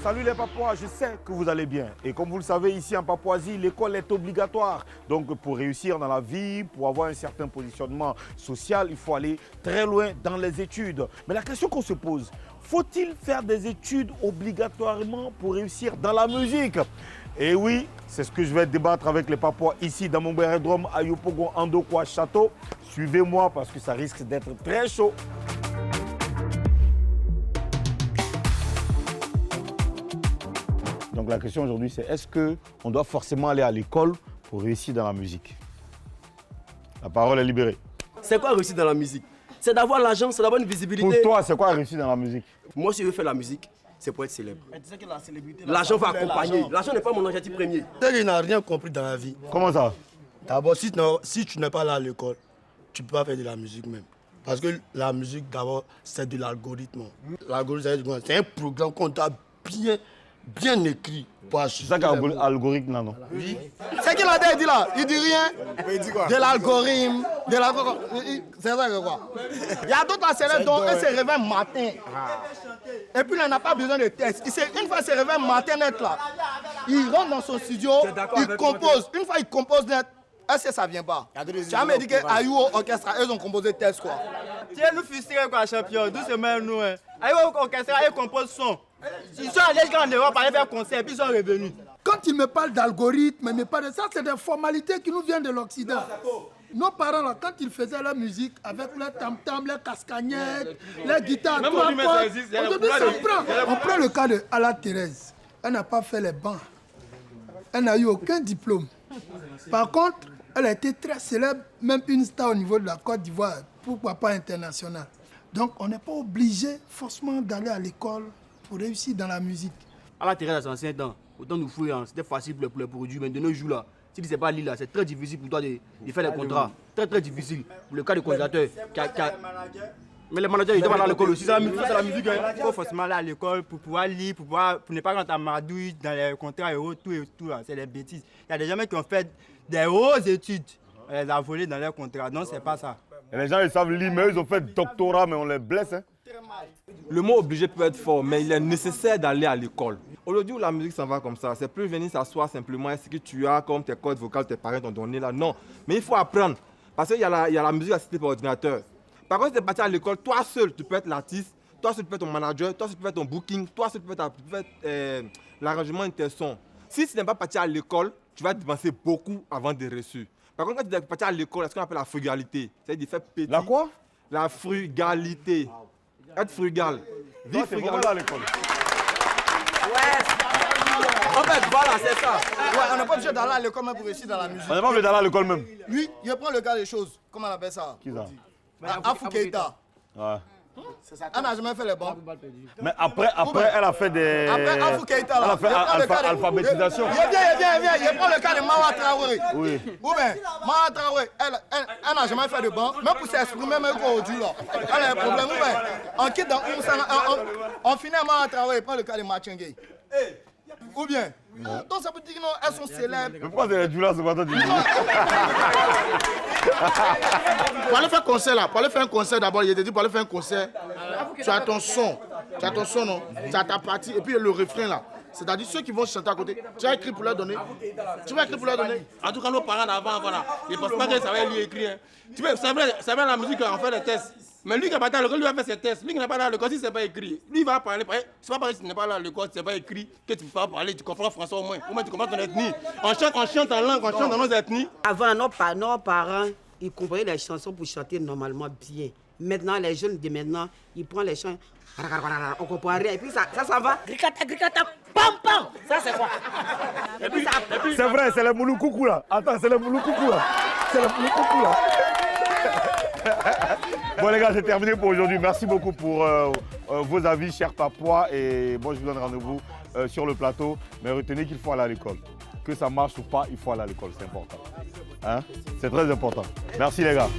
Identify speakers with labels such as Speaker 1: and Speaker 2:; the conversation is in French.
Speaker 1: Salut les Papouas, je sais que vous allez bien. Et comme vous le savez, ici en Papouasie, l'école est obligatoire. Donc pour réussir dans la vie, pour avoir un certain positionnement social, il faut aller très loin dans les études. Mais la question qu'on se pose, faut-il faire des études obligatoirement pour réussir dans la musique? Et oui, c'est ce que je vais débattre avec les Papouas ici dans mon aérodrome à Yopougon, Andokwa Château. Suivez-moi parce que ça risque d'être très chaud. Donc la question aujourd'hui, c'est est-ce qu'on doit forcément aller à l'école pour réussir dans la musique? La parole est libérée.
Speaker 2: C'est quoi réussir dans la musique? C'est d'avoir l'argent, c'est d'avoir une visibilité.
Speaker 1: Pour toi, c'est quoi réussir dans la musique?
Speaker 2: Moi, si je veux faire la musique, c'est pour être célèbre. L'argent va accompagner. L'argent n'est pas mon objectif premier.
Speaker 3: Il n'a rien compris dans la vie.
Speaker 1: Comment ça?
Speaker 3: D'abord, si tu n'es pas là à l'école, tu ne peux pas faire de la musique même. Parce que la musique, d'abord, c'est de l'algorithme. L'algorithme, c'est un programme qu'on t'a bien écrit.
Speaker 1: C'est ça qu'un algorithme, non?
Speaker 3: Oui. C'est qu'il a dit là. Il dit rien. Il dit quoi? De l'algorithme. C'est ça que quoi? Il y a d'autres accélérés dont eux se réveillent matin. Et puis il n'a pas besoin de test. Une fois qu'il se réveille matin net là, il rentre dans son studio, il compose. Une fois qu'il compose net, est-ce que ça vient pas? Tu as dit que Ayou Orchestra, ils ont composé test quoi.
Speaker 4: Tu es nous frustrés quoi champion, doucement nous. Ayou Orchestra, ils composent son. Ils sont allés en Europe pour aller faire concert, puis ils sont revenus.
Speaker 5: Quand il me parle d'algorithme, il me parle de ça, c'est des formalités qui nous viennent de l'Occident. Nos parents, là, quand ils faisaient la musique avec leurs tam-tam, leurs cascagnettes, leurs guitares, aujourd'hui, on prend le cas de Ala Thérèse. Elle n'a pas fait les bancs. Elle n'a eu aucun diplôme. Par contre, elle a été très célèbre, même une star au niveau de la Côte d'Ivoire, pourquoi pas internationale. Donc, on n'est pas obligé forcément d'aller à l'école pour réussir dans la musique.
Speaker 2: Ala Thérèse à son ancien temps, autant nous fouiller, c'était facile pour les produits, mais de nos jours là, si tu ne sais pas lire là, c'est très difficile pour toi de faire des contrats. Très difficile. Pour le cas du consommateur. Mais les managers, ils doivent aller à l'école aussi, c'est la musique.
Speaker 4: Il faut forcément aller à l'école pour pouvoir lire, pour ne pas rentrer à madouille dans les contrats et tout là. C'est des bêtises. Il y a des gens qui ont fait des hautes études. On les a volés dans leurs contrats. Non, c'est pas ça.
Speaker 1: Et les gens, ils savent lire, mais ils ont fait doctorat, mais on les blesse. Hein?
Speaker 6: Le mot obligé peut être fort, mais il est nécessaire d'aller à l'école. Aujourd'hui où la musique s'en va comme ça, c'est plus venir s'asseoir simplement ce que tu as comme tes cordes vocales, tes parents t'ont donné là. Non, mais il faut apprendre. Parce qu'il y a la musique assistée par ordinateur. Par contre, si tu es parti à l'école, toi seul, tu peux être l'artiste, toi seul, tu peux être ton manager, toi seul, tu peux être ton booking, toi seul, tu peux être l'arrangement de tes sons. Si tu n'es pas parti à l'école, tu vas dépenser beaucoup avant de reçus. Par contre, quand tu es parti à l'école, c'est ce qu'on appelle la frugalité. C'est-à-dire de faire petit.
Speaker 1: La quoi?
Speaker 6: La frugalité. Être frugal.
Speaker 1: Vivre frugal à l'école.
Speaker 2: En fait, voilà, c'est ça.
Speaker 3: Ouais, on n'est pas obligé d'aller à l'école même pour réussir dans la musique.
Speaker 1: On n'est pas obligé d'aller à l'école même.
Speaker 3: Oui, je prends le cas des choses. Comment on appelle ça?
Speaker 1: Qui ça?
Speaker 3: Afou Keïta.
Speaker 1: Ouais.
Speaker 3: Elle n'a jamais fait les bons.
Speaker 1: Mais après, elle a fait des...
Speaker 3: Après Afou Keïta, là.
Speaker 1: Elle a fait alphabétisation.
Speaker 3: Viens. Je prends le cas de Mawa Traoré.
Speaker 1: Oui.
Speaker 3: Ou bien, Mawa Traoré, elle n'a jamais fait de banc. Même pour s'exprimer, même aujourd'hui, là. Elle a un problème. Ou bien, on quitte dans on finit à Mawa Traoré, prend le cas de Machengue. Ou bien, donc ça veut dire qu'elles sont célèbres.
Speaker 1: Mais pourquoi c'est les Djula, c'est pas toi qui dis?
Speaker 3: Pour aller faire un concert là, pour aller faire un concert d'abord, il te dit pour aller faire un concert, tu as ton son, non, tu as ta partie, et puis le refrain là. C'est-à-dire ceux qui vont chanter à côté, tu as écrit pour leur donner.
Speaker 7: En tout cas, nos parents d'avant, voilà, ils ne pensent pas que ça va lui écrire. Tu vois, c'est vrai la musique, on fait des tests. Mais lui qui n'a pas dans l'école, lui va faire ses tests. Lui qui n'a pas dans l'école, si ce n'est pas écrit, lui il va parler. C'est pas parce que tu n'es pas dans l'école, si ce n'est pas écrit, que tu ne peux pas parler. Tu comprends français au moins. Au moins tu comprends ton ethnie. On chante en langue, on chante dans nos ethnies.
Speaker 8: Avant, nos parents, ils comprenaient les chansons pour chanter normalement bien. Maintenant, les jeunes de maintenant, ils prennent les chants. On comprend rien. Et puis ça va. Gricata, pam, pam. Ça, c'est quoi? Et puis ça.
Speaker 1: C'est vrai, c'est les Mouloukoukou là. Attends, c'est les Mouloukoukou là. Bon les gars, c'est terminé pour aujourd'hui. Merci beaucoup pour vos avis, chers Papouas. Et bon, je vous donne rendez-vous sur le plateau. Mais retenez qu'il faut aller à l'école. Que ça marche ou pas, il faut aller à l'école. C'est important. Hein? C'est très important. Merci les gars.